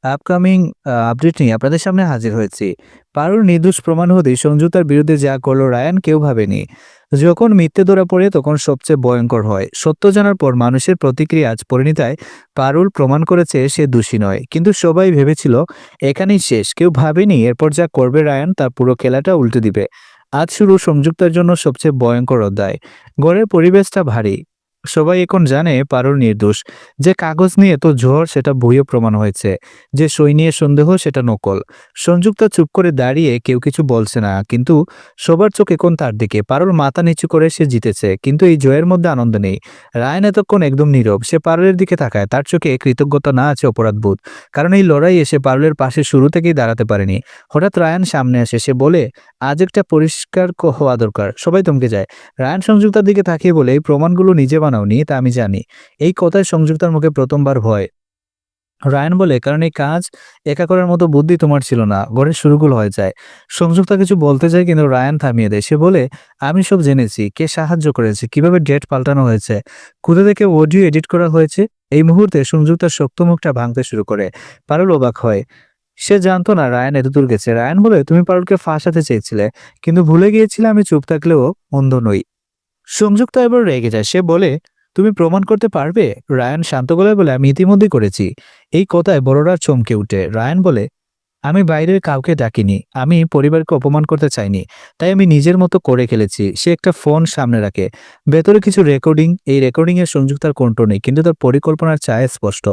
Upcoming update নিয়ে আপনাদের সামনে হাজির হয়েছি। পারুল নির্দোষ প্রমাণ হতেই সংযুক্তার বিরুদ্ধে যা করলো রায়ান কেউ ভাবেনি। যখন মিথ্যে ধরা পড়ে তখন সবচেয়ে ভয়ঙ্কর হয়। সত্য জানার পর মানুষের প্রতিক্রিয়া আজ পরিণীতায় পারুল প্রমাণ করেছে সে দোষী নয়। কিন্তু সবাই ভেবেছিল এখানেই শেষ। কেউ ভাবেনি এরপর যা করবে রায়ান তার পুরো খেলাটা উল্টে দিবে। আজ শুরু সংযুক্তার জন্য সবচেয়ে ভয়ঙ্কর অধ্যায়। ঘরের পরিবেশটা ভারী। সবাই এখন জানে পারুল নির্দোষ। যে কাগজ নিয়ে এত ঝড় সেটা বইয়ে প্রমাণ হয়েছে। যে সই নিয়ে সন্দেহ সেটা নকল। সংযুক্তা চুপ করে দাঁড়িয়ে কেউ কিছু বলছে না, কিন্তু সবার চোখ এখন তার দিকে। পারুল মাথা নিচু করে সে জিতেছে, কিন্তু এই জয়ের মধ্যে আনন্দ নেই। রায়ান এতক্ষণ একদম নীরব। সে পারুলের দিকে তাকায়, তার চোখে কৃতজ্ঞতা না আছে অপরাধবোধ। কারণ এই লড়াইয়ে সে পারুলের পাশে শুরু থেকেই দাঁড়াতে পারেনি। হঠাৎ রায়ান সামনে আসে, সে বলে আজ একটা পরিষ্কার হওয়া দরকার। সবাই থমকে যায়। রায়ান সংযুক্তার দিকে তাকিয়ে বলে এই প্রমাণগুলো নিজে বানাওনি, তা আমি জানি। এই কথায় সংযুক্তার মুখে প্রথমবার ভয়। রায়ান বলে কারণ এই কাজ একা করার মতো বুদ্ধি তোমার ছিল না। ঘরের শুরুগুলো হয়ে যায়। সংযুক্তা কিছু বলতে যায়, কিন্তু রায়ান থামিয়ে দেয়। সে বলে আমি সব জেনেছি, কে সাহায্য করেছে, কিভাবে ডেট পাল্টানো হয়েছে, কোথা থেকে অডিও এডিট করা হয়েছে। এই মুহূর্তে সংযুক্তার শক্ত মুখটা ভাঙতে শুরু করে। পারুল অবাক হয়। সে জানতো না রায়ান এতদূর গেছে। রায়ান বলে তুমি পারুলকে ফাঁসাতে চেয়েছিলে, কিন্তু ভুলে গিয়েছিলে আমি চুপ থাকলেও অন্ধ নই। সংযুক্তা এবার রেগে যায়। সে বলে তুমি প্রমাণ করতে পারবে? রায়ান শান্ত গলায় বলে আমি ইতিমধ্যেই করেছি। এই কথায় বড়রা চমকে উঠে। রায়ান বলে আমি বাইরের কাউকে ডাকিনি, আমি পরিবারকে অপমান করতে চাইনি, তাই আমি নিজের মতো করে খেলেছি। সে একটা ফোন সামনে রাখে, ভেতরে কিছু রেকর্ডিং। এই রেকর্ডিং এর সংযুক্তার কণ্ঠ নেই, কিন্তু তার পরিকল্পনার ছায়া স্পষ্ট।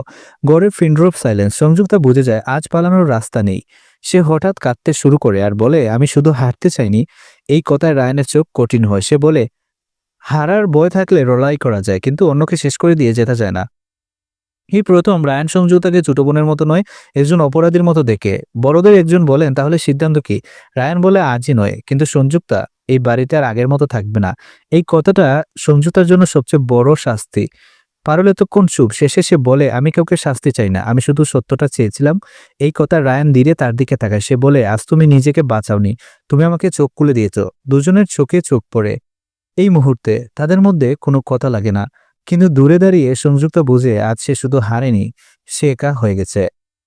গড়ের ফিনড্রপ সাইলেন্স। সংযুক্তা বুঝে যায় আজ পালানোর রাস্তা নেই। সে হঠাৎ কাঁদতে শুরু করে আর বলে আমি শুধু হারতে চাইনি। এই কথায় রায়ানের চোখ কঠিন হয়। সে বলে হারার ভয় থাকলে লড়াই করা যায়, কিন্তু অন্যকে শেষ করে দিয়ে যেতে যায় না। এই প্রথম রায়ান সংযুক্তাকে ছোট বোনের মতো নয়, একজন অপরাধীর মতো দেখে। বড়দের একজন বলেন তাহলে সিদ্ধান্ত কি? রায়ান বলে আজই নয়, কিন্তু সংযুক্তা এই বাড়িতে আর আগের মতো থাকবে না। এই কথাটা সংযুক্তার জন্য সবচেয়ে বড় শাস্তি। পারুল এতক্ষণ চুপ। শেষে সে বলে আমি কাউকে শাস্তি চাই না, আমি শুধু সত্যটা চেয়েছিলাম। এই কথা রায়ান ধীরে তার দিকে তাকায়। সে বলে আজ তুমি নিজেকে বাঁচাওনি, তুমি আমাকে চোখ খুলে দিয়েছ। দুজনের চোখে চোখ পড়ে। এই মুহূর্তে তাদের মধ্যে কোনো কথা লাগে না, কিন্তু দূরে দাঁড়িয়ে সংযুক্তা বুঝে আজ সে শুধু হারেনি, সে একা হয়ে গেছে।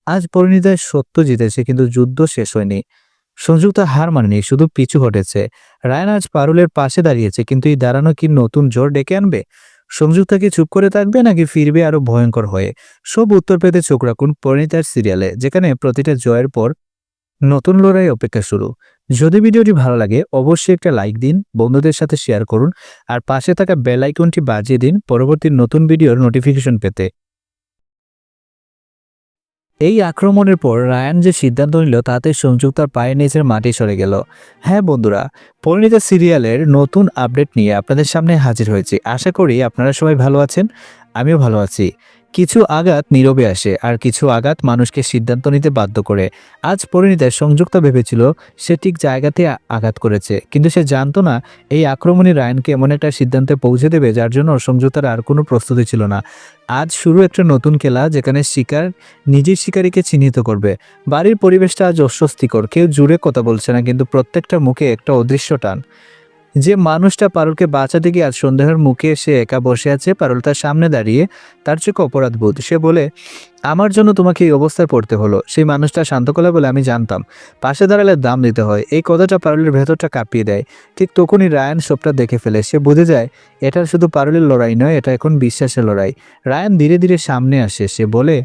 আজ পরিণীতায় সত্য জিতেছে, কিন্তু যুদ্ধ শেষ হয়নি। সংযুক্তা হার মানেনি, শুধু পিছু হটেছে। রায়ান আজ পারুলের পাশে দাঁড়িয়েছে, কিন্তু এই দাঁড়ানো কি নতুন জোর ডেকে আনবে? সংযুক্তা কি চুপ করে থাকবে, নাকি ফিরবে আরো ভয়ঙ্কর হয়ে? সব উত্তর পেতে চোখ রাখুন পরিণীতার সিরিয়ালে, যেখানে প্রতিটা জয়ের পর নতুন লড়াই অপেক্ষা শুরু। যদি ভিডিওটি ভালো লাগে অবশ্যই একটা লাইক দিন, বন্ধুদের সাথে শেয়ার করুন, আর পাশে থাকা বেল আইকনটি বাজিয়ে দিন পরবর্তী নতুন ভিডিওর নোটিফিকেশন পেতে। এই আক্রমণের পর রায়ান যে সিদ্ধান্ত নিল তাতে সংযুক্তার পায়ের নিচের মাটি সরে গেল। হ্যাঁ বন্ধুরা, পরিণীতা সিরিয়ালের নতুন আপডেট নিয়ে আপনাদের সামনে হাজির হয়েছি। আশা করি আপনারা সবাই ভালো আছেন, আমিও ভালো আছি। কিছু আঘাত নীরবে আসে, আর কিছু আঘাত মানুষকে সিদ্ধান্ত নিতে বাধ্য করে। আজ পরিণীতায় সংযুক্তা ভেবেছিল সে ঠিক জায়গাতে আঘাত করেছে, কিন্তু সে জানতো না এই আক্রমণই রায়ানকে এমন একটা সিদ্ধান্তে পৌঁছে দেবে যার জন্য সংযুক্তার আর কোনো প্রস্তুতি ছিল না। আজ শুরু একটা নতুন খেলা, যেখানে শিকার নিজের শিকারীকে চিহ্নিত করবে। বাড়ির পরিবেশটা আজ অস্বস্তিকর। কেউ জুড়ে কথা বলছে না, কিন্তু প্রত্যেকটা মুখে একটা অদৃশ্য টান। যে মানুষটা পারুলকে বাঁচাতে গিয়ে আজ সন্দেহের মুখে সে একা বসে আছে, পারুল তার সামনে দাঁড়িয়ে, তার চোখে অপরাধবোধ। সে বলে আমার জন্য তোমাকে এই অবস্থায় পড়তে হলো। সেই মানুষটা শান্ত গলায় বলে আমি জানতাম পাশে দাঁড়ালে দাম দিতে হয়। এই কথাটা পারুলের ভেতরটা কাঁপিয়ে দেয়। ঠিক তখনই রায়ান সবটা দেখে ফেলে। সে বুঝে যায় এটা শুধু পারুলের লড়াই নয়, এটা এখন বিশ্বাসের লড়াই। রায়ান ধীরে ধীরে সামনে আসে। সে বলে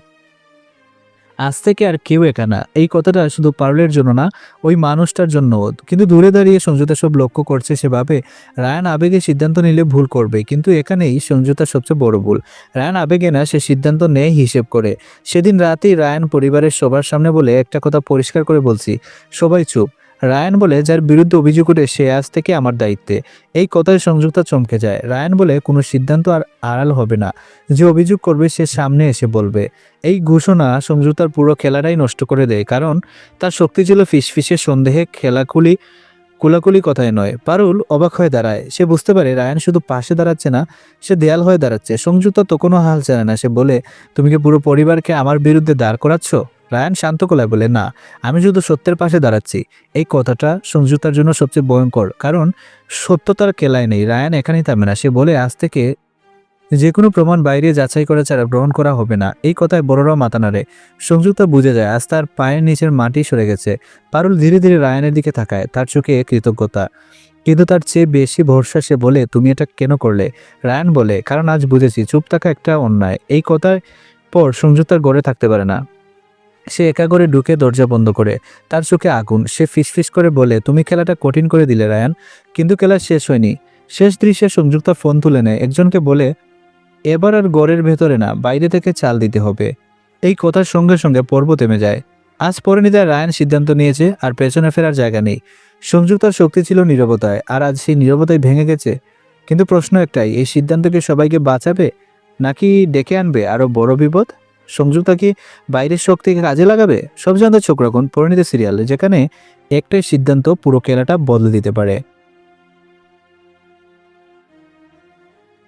আজ থেকে আর কেউ একা না। এই কথাটা শুধু পারুলের জন্য না, ওই মানুষটার জন্য। কিন্তু দূরে দাঁড়িয়ে সংযুতা সব লক্ষ্য করছে। সে ভাবে রায়ান আবেগে সিদ্ধান্ত নিলে ভুল করবে, কিন্তু এখানেই সংযুতার সবচেয়ে বড় ভুল। রায়ান আবেগে না, সে সিদ্ধান্ত নেয় হিসেব করে। সেদিন রাতেই রায়ান পরিবারের সবার সামনে বলে একটা কথা পরিষ্কার করে বলছি। সবাই চুপ। রায়ান বলে যার বিরুদ্ধে অভিযোগ ওঠে সে আজ থেকে আমার দায়িত্বে। এই কথায় সংযুক্তা চমকে যায়। রায়ান বলে কোনো সিদ্ধান্ত আর আড়াল হবে না, যে অভিযোগ করবে সে সামনে এসে বলবে। এই ঘোষণা সংযুক্তার পুরো খেলাটাই নষ্ট করে দেয়, কারণ তার শক্তি ছিল ফিসফিসের সন্দেহে, কুলাকুলি কথায় নয়। পারুল অবাক হয়ে দাঁড়ায়। সে বুঝতে পারে রায়ান শুধু পাশে দাঁড়াচ্ছে না, সে দেয়াল হয়ে দাঁড়াচ্ছে। সংযুক্তা তো কোনো হাল চায় না। সে বলে তুমি কি পুরো পরিবারকে আমার বিরুদ্ধে দাঁড় করাচ্ছ? রায়ান শান্ত গলায় বলে না, আমি শুধু সত্যের পাশে দাঁড়াচ্ছি। এই কথাটা সংযুক্তার জন্য সবচেয়ে ভয়ঙ্কর, কারণ সত্য তার কেলায় নেই। রায়ান এখানেই থামে না। সে বলে আজ থেকে যে কোনো প্রমাণ বাইরে যাচাই করা ছাড়া গ্রহণ করা হবে না, এই কথায় বড়রাও মাথা নাড়ে। সংযুক্তা বুঝে যায় আজ তার পায়ের নিচের মাটি সরে গেছে। পারুল ধীরে ধীরে রায়ানের দিকে তাকায়, তার চোখে কৃতজ্ঞতা, কিন্তু তার চেয়ে বেশি ভরসা। সে বলে, তুমি এটা কেন করলে? রায়ান বলে, কারণ আজ বুঝেছি চুপ থাকা একটা অন্যায়। এই কথার পর সংযুক্তার ঘরে থাকতে পারে না। সে একা করে ঢুকে দরজা বন্ধ করে। তার চোখে আগুন। সে ফিসফিস করে বলে, তুমি খেলাটা কঠিন করে দিলে রায়ান। কিন্তু খেলা শেষ হয়নি। শেষ দৃশ্যে সংযুক্তা ফোন তুলে নেয়, একজনকে বলে, এবার আর ঘরের ভেতরে না, বাইরে থেকে চাল দিতে হবে। এই কথার সঙ্গে সঙ্গে পর্ব থেমে যায়। আজ পরিণীতায় রায়ান সিদ্ধান্ত নিয়েছে, আর পেছনে ফেরার জায়গা নেই। সংযুক্তার শক্তি ছিল নীরবতায়, আর আজ সেই নীরবতায় ভেঙে গেছে। কিন্তু প্রশ্ন একটাই, এই সিদ্ধান্তকে সবাইকে বাঁচাবে নাকি ডেকে আনবে আরো বড় বিপদ? সংযুক্তা কি বাইরের শক্তিকে কাজে লাগাবে? সব জানতে চোখ রাখুন পরিণীতা সিরিয়ালে, যেখানে একটাই সিদ্ধান্ত পুরো খেলাটা বদলে দিতে পারে।